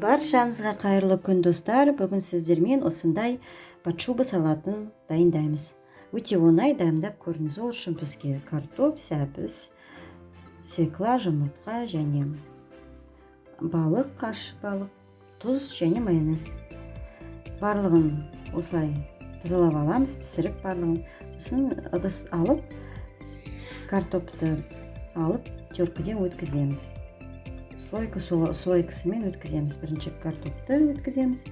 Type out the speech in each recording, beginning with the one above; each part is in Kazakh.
Баршаңызға қайырлы күн достар. Бүгін сіздермен осындай пачуба салатын дайындаймыз. Өте оңай, дайындап көріңіз. Ол үшін бізге картоп, сәбіз, свекла, жұмыртқа және балық, қаш балық, тұз және майонез. Барлығын осылай тазалап аламыз, пісіріп барлығын. Сосын ыдыс алып, картопты алып, теркіден өткіземіз. Слойкасымен өткіземіз. Бірінші картопты өткіземіз.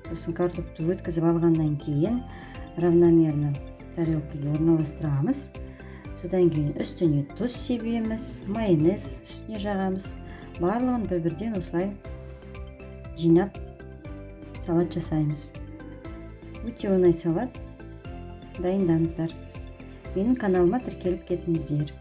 Сосын картопты өткізіп алғаннан кейін равномерно тарелкаға орналастырамыз. Содан кейін үстіне тұз себеміз, майонез үстіне жағамыз. Барлығын бір-бірден осылай жинап салат жасаймыз. Өте оңай салат. Дайындаңыздар. Менің каналыма тіркеліп кетіңіздер.